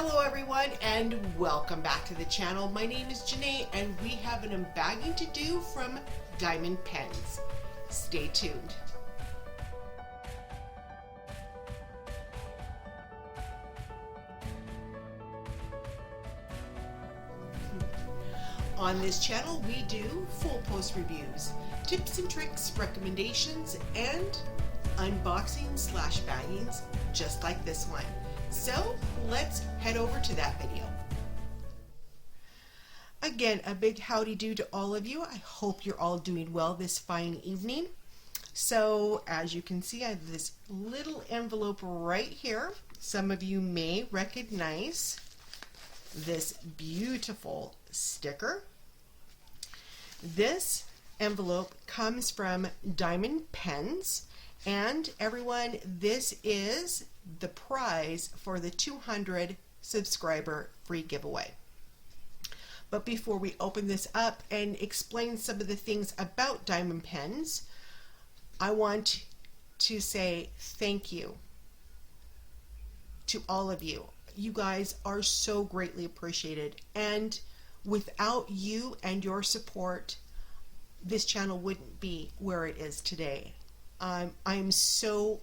Hello everyone and welcome back to the channel. My name is Janae and we have an unbagging to do from Diamond Pens. Stay tuned. On this channel we do full post reviews, tips and tricks, recommendations, and unboxings / baggings just like this one. So let's head over to that video. Again, a big howdy do to all of you. I hope you're all doing well this fine evening. So as you can see, I have this little envelope right here. Some of you may recognize this beautiful sticker. This envelope comes from Diamond Pens. And everyone, this is the prize for the 200 subscriber free giveaway. But before we open this up and explain some of the things about Diamond Pens, I want to say thank you to all of you. You guys are so greatly appreciated, and without you and your support, this channel wouldn't be where it is today. I'm so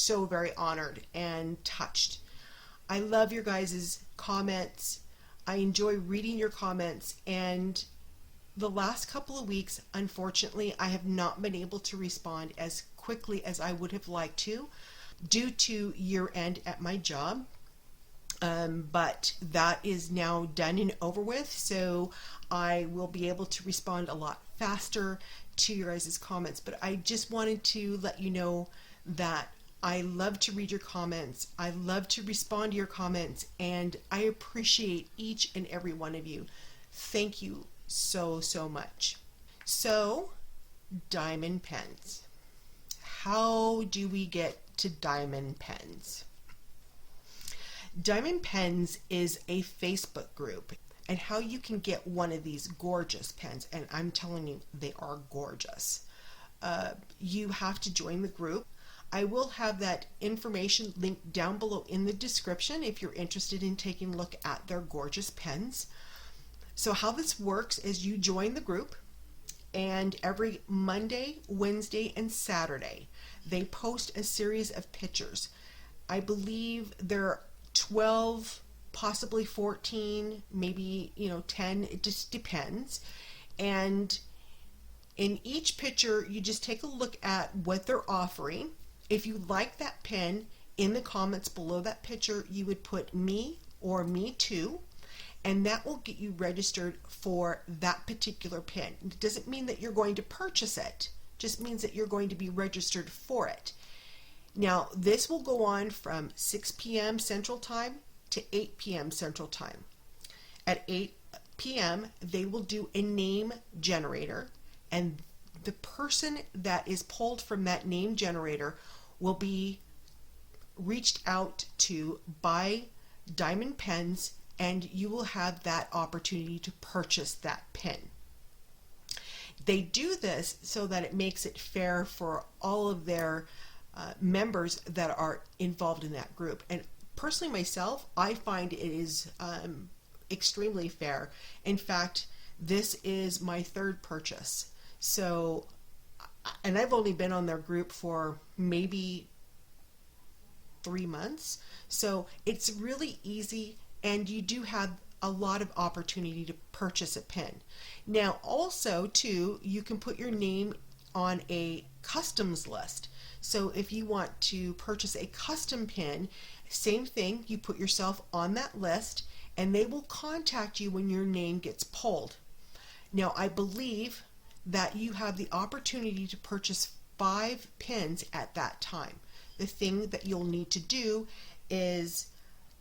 very honored and touched. I love your guys' comments. I enjoy reading your comments, and the last couple of weeks, unfortunately, I have not been able to respond as quickly as I would have liked to due to year end at my job. But that is now done and over with, so I will be able to respond a lot faster to your guys' comments. But I just wanted to let you know that I love to read your comments. I love to respond to your comments, and I appreciate each and every one of you. Thank you so much. So, Diamond Pens. How do we get to Diamond Pens? Diamond Pens is a Facebook group, and how you can get one of these gorgeous pens, and I'm telling you, they are gorgeous. You have to join the group. I will have that information linked down below in the description if you're interested in taking a look at their gorgeous pens. So how this works is you join the group, and every Monday, Wednesday, and Saturday they post a series of pictures. I believe they're 12, possibly 14, maybe 10, it just depends. And in each picture you just take a look at what they're offering. If you like that pen, in the comments below that picture you would put me or me too, and that will get you registered for that particular pen. It doesn't mean that you're going to purchase it, just means that you're going to be registered for it. Now, this will go on from 6 p.m. Central Time to 8 p.m. Central Time. At 8 p.m., they will do a name generator, and the person that is pulled from that name generator will be reached out to by Diamond Pens, and you will have that opportunity to purchase that pen. They do this so that it makes it fair for all of their members that are involved in that group. And personally myself, I find it is extremely fair. In fact, this is my third purchase. So, and I've only been on their group for maybe 3 months. So it's really easy, and you do have a lot of opportunity to purchase a pen. Now also too, you can put your name on a customs list. So if you want to purchase a custom pen, same thing, you put yourself on that list and they will contact you when your name gets pulled. Now I believe that you have the opportunity to purchase 5 pens at that time. The thing that you'll need to do is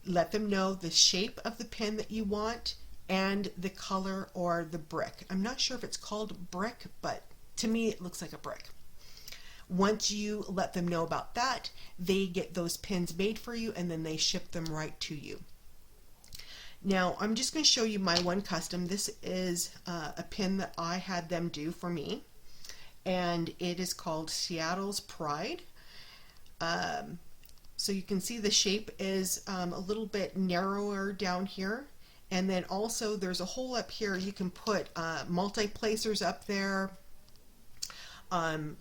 let them know the shape of the pen that you want and the color or the brick. I'm not sure if it's called brick, but to me it looks like a brick. Once you let them know about that, they get those pins made for you and then they ship them right to you. Now I'm just going to show you my one custom. This is a pin that I had them do for me, and it is called Seattle's Pride. So you can see the shape is a little bit narrower down here. And then also there's a hole up here. You can put multi-placers up there,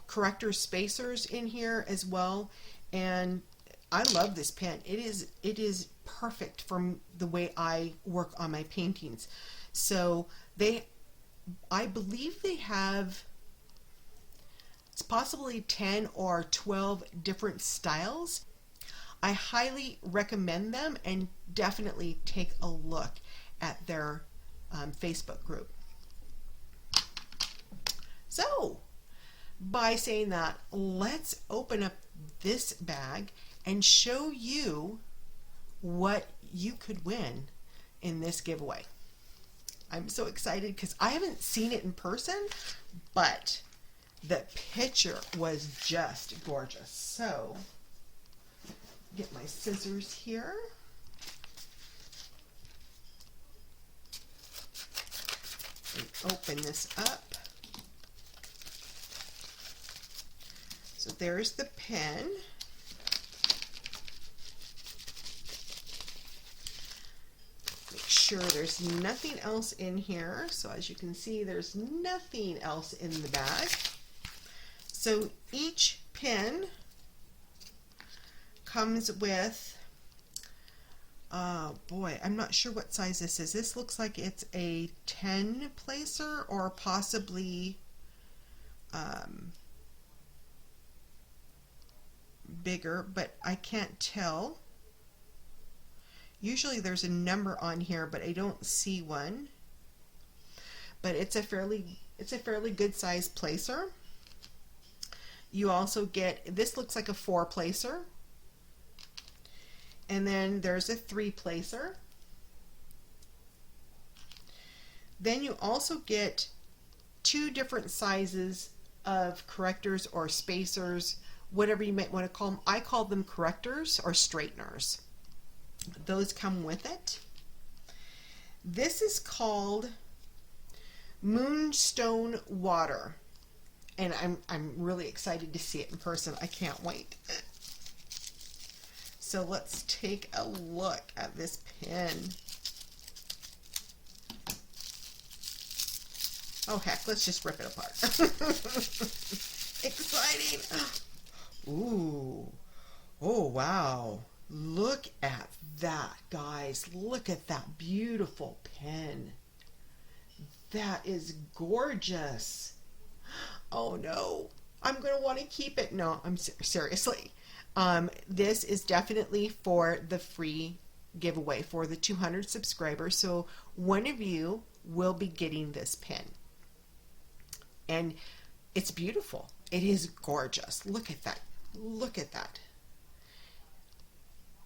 corrector spacers in here as well. And I love this pen. It is perfect for the way I work on my paintings. So I believe they have, it's possibly 10 or 12 different styles. I highly recommend them, and definitely take a look at their Facebook group. So, by saying that, let's open up this bag and show you what you could win in this giveaway. I'm so excited because I haven't seen it in person, but the picture was just gorgeous. So, get my scissors here. And open this up. So there's the pen. Make sure there's nothing else in here. So as you can see, there's nothing else in the bag. So each pen comes with, oh boy, I'm not sure what size this is. This looks like it's a 10 placer or possibly bigger, but I can't tell. Usually there's a number on here, but I don't see one. But it's a fairly good size placer. You also get, this looks like a 4 placer. And then there's a 3 placer. Then you also get 2 different sizes of correctors or spacers, whatever you might want to call them. I call them correctors or straighteners. Those come with it. This is called Moonstone Water, and I'm really excited to see it in person. I can't wait. So let's take a look at this pen. Oh heck, let's just rip it apart. Exciting. Ooh. Oh wow. Look at that, guys. Look at that beautiful pen. That is gorgeous. Oh no. I'm going to want to keep it. No, I'm seriously. This is definitely for the free giveaway for the 200 subscribers. So one of you will be getting this pen. And it's beautiful. It is gorgeous. Look at that. Look at that.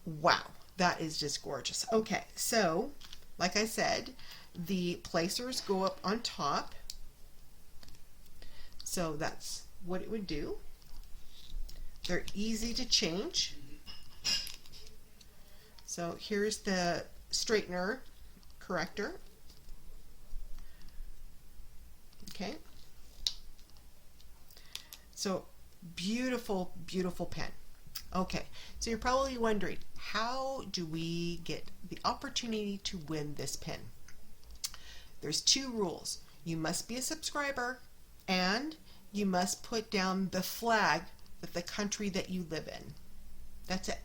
Wow. That is just gorgeous. Okay. So like I said, the placers go up on top. So that's what it would do. They're easy to change. So here's the straightener corrector. Okay. So beautiful, beautiful pen. Okay, so you're probably wondering, how do we get the opportunity to win this pen? There's 2 rules. You must be a subscriber, and you must put down the flag with the country that you live in. That's it.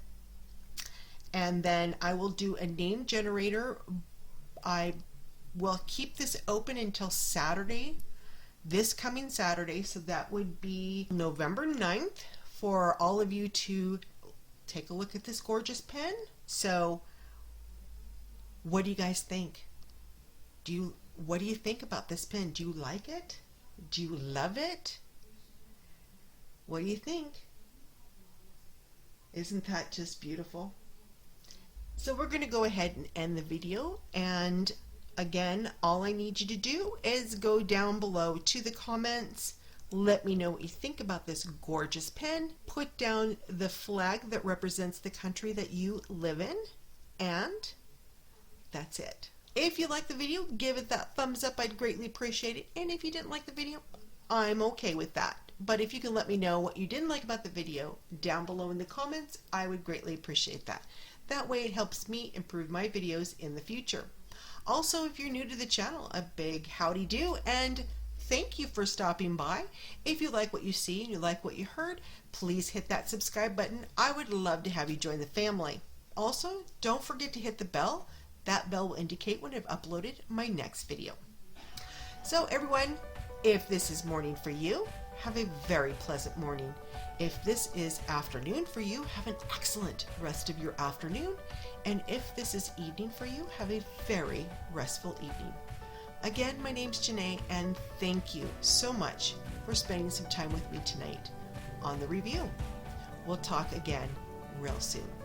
And then I will do a name generator. I will keep this open until Saturday, this coming Saturday, so that would be November 9th, for all of you to take a look at this gorgeous pen. So what do you guys think? What do you think about this pen? Do you like it? Do you love it? What do you think? Isn't that just beautiful? So we're going to go ahead and end the video, and again, all I need you to do is go down below to the comments. Let me know what you think about this gorgeous pen. Put down the flag that represents the country that you live in, and that's it. If you like the video, give it that thumbs up. I'd greatly appreciate it. And if you didn't like the video, I'm okay with that. But if you can let me know what you didn't like about the video down below in the comments, I would greatly appreciate that. That way it helps me improve my videos in the future. Also, if you're new to the channel, a big howdy do and thank you for stopping by. If you like what you see and you like what you heard, please hit that subscribe button. I would love to have you join the family. Also, don't forget to hit the bell. That bell will indicate when I've uploaded my next video. So everyone, if this is morning for you, have a very pleasant morning. If this is afternoon for you, have an excellent rest of your afternoon. And if this is evening for you, have a very restful evening. Again, my name's Janae, and thank you so much for spending some time with me tonight on the review. We'll talk again real soon.